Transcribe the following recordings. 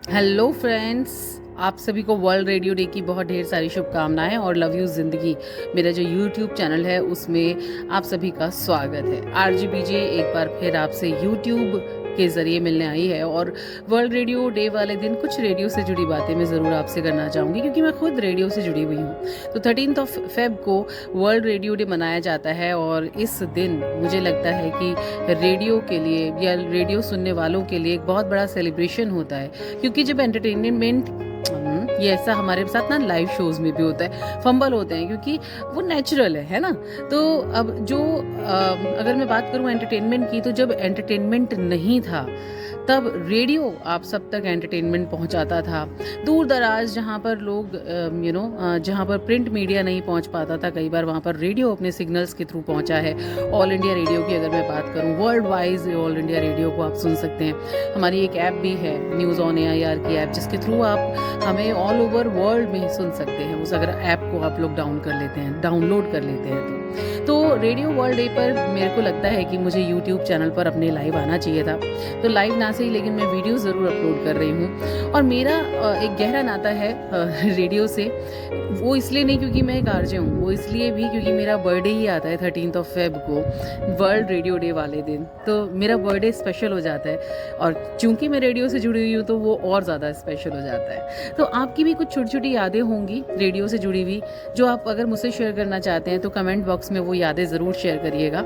Hello friends, आप सभी को वर्ल्ड रेडियो डे की बहुत ढेर सारी शुभकामनाएं और लव यू ज़िंदगी। मेरा जो यूट्यूब चैनल है उसमें आप सभी का स्वागत है। आरजीबीजे एक बार फिर आपसे यूट्यूब के ज़रिए मिलने आई है और वर्ल्ड रेडियो डे वाले दिन कुछ रेडियो से जुड़ी बातें मैं ज़रूर आपसे करना चाहूँगी, क्योंकि मैं खुद रेडियो से जुड़ी हुई हूँ। तो 13 फेब को वर्ल्ड रेडियो डे मनाया जाता है और इस दिन मुझे लगता है कि रेडियो के लिए या रेडियो सुनने वालों के लिए एक बहुत बड़ा सेलिब्रेशन होता है, क्योंकि जब एंटरटेनमेंट ये ऐसा हमारे साथ ना लाइव शोज में भी होता है, फंबल होते हैं क्योंकि वो नेचुरल है ना। तो अब जो अगर मैं बात करूं एंटरटेनमेंट की, तो जब एंटरटेनमेंट नहीं था तब रेडियो आप सब तक एंटरटेनमेंट पहुंचाता था। दूर दराज जहां पर लोग जहां पर प्रिंट मीडिया नहीं पहुंच पाता था, कई बार वहां पर रेडियो अपने सिग्नल्स के थ्रू पहुंचा है। ऑल इंडिया रेडियो की अगर मैं बात करूं, world wise all India radio को आप सुन सकते हैं। हमारी एक ऐप भी है, न्यूज़ ऑन AIR की ऐप, जिसके थ्रू आप हमें ऑल ओवर वर्ल्ड में सुन सकते हैं। उस अगर ऐप को आप लोग डाउनलोड कर लेते हैं तो रेडियो वर्ल्ड डे पर मेरे को लगता है कि मुझे यूट्यूब चैनल पर अपने लाइव आना चाहिए था। तो लाइव ना सही, लेकिन मैं वीडियो ज़रूर अपलोड कर रही हूँ। और मेरा एक गहरा नाता है रेडियो से। वो इसलिए नहीं क्योंकि मैं एक आरजे हूँ, वो इसलिए भी क्योंकि मेरा बर्थडे ही आता है 13 फेब को, वर्ल्ड रेडियो डे वाले दिन। तो मेरा बर्थडे स्पेशल हो जाता है और चूंकि मैं रेडियो से जुड़ी हुई हूँ तो वो और ज़्यादा स्पेशल हो जाता है। तो आपकी भी कुछ छोटी छोटी यादें होंगी रेडियो से जुड़ी हुई, जो आप अगर मुझसे शेयर करना चाहते हैं तो कमेंट बॉक्स में वो यादें ज़रूर शेयर करिएगा।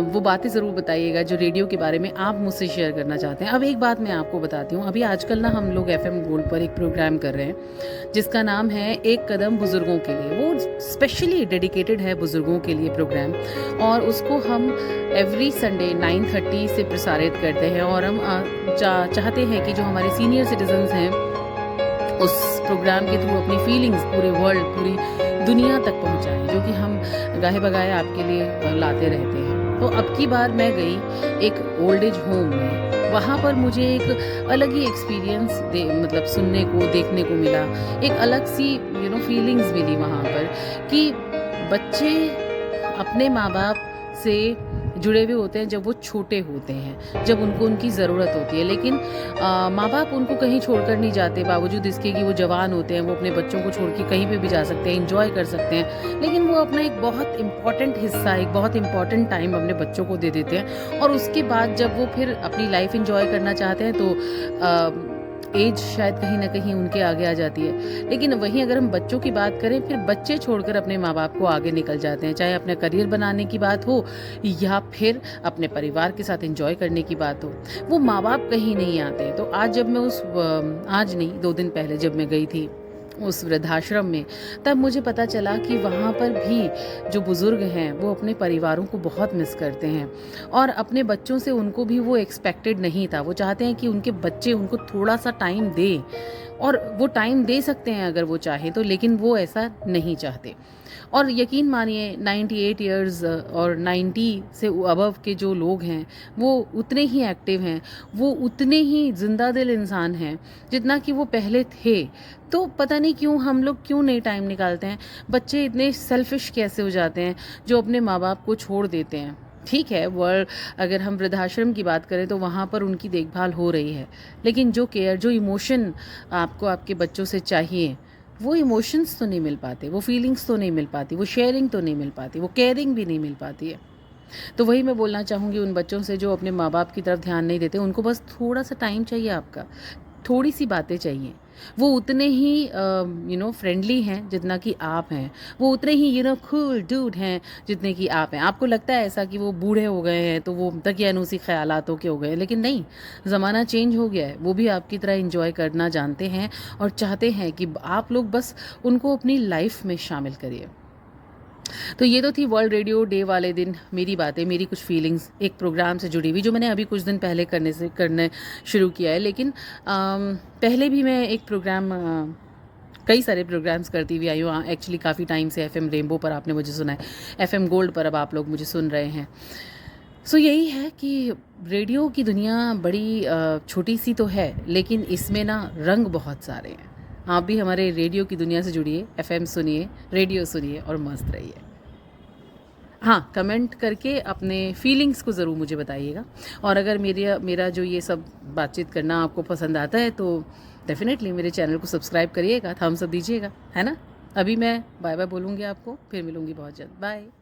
वो बातें ज़रूर बताइएगा जो रेडियो के बारे में आप मुझसे शेयर करना चाहते हैं। अब एक बात मैं आपको बताती हूँ, अभी आजकल ना हम लोग FM गोल्ड पर एक प्रोग्राम कर रहे हैं जिसका नाम है एक कदम बुज़ुर्गों के लिए। वो स्पेशली डेडिकेटेड है बुज़ुर्गों के लिए प्रोग्राम, और उसको हम एवरी संडे 9:30 से प्रसारित करते हैं। और हम चाहते हैं कि जो हमारे सीनियर सिटीजन्स हैं उस प्रोग्राम के थ्रू अपनी फीलिंग्स पूरे वर्ल्ड, पूरी दुनिया तक पहुंचाएं, जो कि हम गाहे बगाए आपके लिए लाते रहते हैं। तो अब की बार मैं गई एक ओल्ड एज होम में, वहाँ पर मुझे एक अलग ही एक्सपीरियंस मतलब सुनने को देखने को मिला। एक अलग सी फीलिंग्स मिली वहाँ पर कि बच्चे अपने माँ बाप से जुड़े हुए होते हैं जब वो छोटे होते हैं, जब उनको उनकी ज़रूरत होती है। लेकिन माँ बाप उनको कहीं छोड़कर नहीं जाते, बावजूद इसके कि वो जवान होते हैं, वो अपने बच्चों को छोड़ के कहीं पे भी जा सकते हैं, इंजॉय कर सकते हैं। लेकिन वो अपना एक बहुत इंपॉर्टेंट हिस्सा, एक बहुत इंपॉर्टेंट टाइम अपने बच्चों को दे देते हैं। और उसके बाद जब वो फिर अपनी लाइफ इंजॉय करना चाहते हैं तो एज शायद कहीं ना कहीं उनके आगे आ जाती है। लेकिन वहीं अगर हम बच्चों की बात करें, फिर बच्चे छोड़कर अपने माँ बाप को आगे निकल जाते हैं, चाहे अपना करियर बनाने की बात हो या फिर अपने परिवार के साथ एंजॉय करने की बात हो, वो माँ बाप कहीं नहीं आते। तो आज जब मैं आज नहीं, 2 दिन पहले जब मैं गई थी उस वृद्धाश्रम में, तब मुझे पता चला कि वहाँ पर भी जो बुज़ुर्ग हैं वो अपने परिवारों को बहुत मिस करते हैं। और अपने बच्चों से उनको भी वो एक्सपेक्टेड नहीं था। वो चाहते हैं कि उनके बच्चे उनको थोड़ा सा टाइम दें, और वो टाइम दे सकते हैं अगर वो चाहें तो, लेकिन वो ऐसा नहीं चाहते। और यकीन मानिए 98 इयर्स और 90 से अबव के जो लोग हैं वो उतने ही एक्टिव हैं, वो उतने ही जिंदा दिल इंसान हैं जितना कि वो पहले थे। तो पता नहीं क्यों हम लोग क्यों नहीं टाइम निकालते हैं। बच्चे इतने सेल्फिश कैसे हो जाते हैं जो अपने माँ बाप को छोड़ देते हैं। ठीक है, वर्ल्ड अगर हम वृद्धाश्रम की बात करें तो वहाँ पर उनकी देखभाल हो रही है, लेकिन जो केयर, जो इमोशन आपको आपके बच्चों से चाहिए, वो इमोशंस तो नहीं मिल पाते, वो फीलिंग्स तो नहीं मिल पाती, वो शेयरिंग तो नहीं मिल पाती, वो केयरिंग भी नहीं मिल पाती है। तो वही मैं बोलना चाहूँगी उन बच्चों से जो अपने माँ बाप की तरफ ध्यान नहीं देते। उनको बस थोड़ा सा टाइम चाहिए आपका, थोड़ी सी बातें चाहिए। वो उतने ही फ्रेंडली हैं जितना कि आप हैं, वो उतने ही कूल डूड हैं जितने कि आप हैं। आपको लगता है ऐसा कि वो बूढ़े हो गए हैं तो वो तकियानूसी ख्यालातों के हो गए हैं, लेकिन नहीं, ज़माना चेंज हो गया है। वो भी आपकी तरह इंजॉय करना जानते हैं और चाहते हैं कि आप लोग बस उनको अपनी लाइफ में शामिल करिए। तो ये तो थी वर्ल्ड रेडियो डे वाले दिन मेरी बातें, मेरी कुछ फीलिंग्स एक प्रोग्राम से जुड़ी हुई, जो मैंने अभी कुछ दिन पहले करने शुरू किया है। लेकिन पहले भी मैं एक प्रोग्राम कई सारे प्रोग्राम्स करती हुई आई हूँ एक्चुअली काफ़ी टाइम से। FM रेनबो पर आपने मुझे सुना है, FM गोल्ड पर अब आप लोग मुझे सुन रहे हैं। सो यही है कि रेडियो की दुनिया बड़ी छोटी सी तो है, लेकिन इसमें ना रंग बहुत सारे हैं। आप भी हमारे रेडियो की दुनिया से जुड़िए, FM सुनिए, रेडियो सुनिए और मस्त रहिए। हाँ, कमेंट करके अपने फीलिंग्स को ज़रूर मुझे बताइएगा। और अगर मेरा जो ये सब बातचीत करना आपको पसंद आता है तो डेफ़िनेटली मेरे चैनल को सब्सक्राइब करिएगा, थम्स अप दीजिएगा, है ना? अभी मैं बाय-बाय बोलूँगी आपको, फिर मिलूँगी बहुत जल्द। बाय।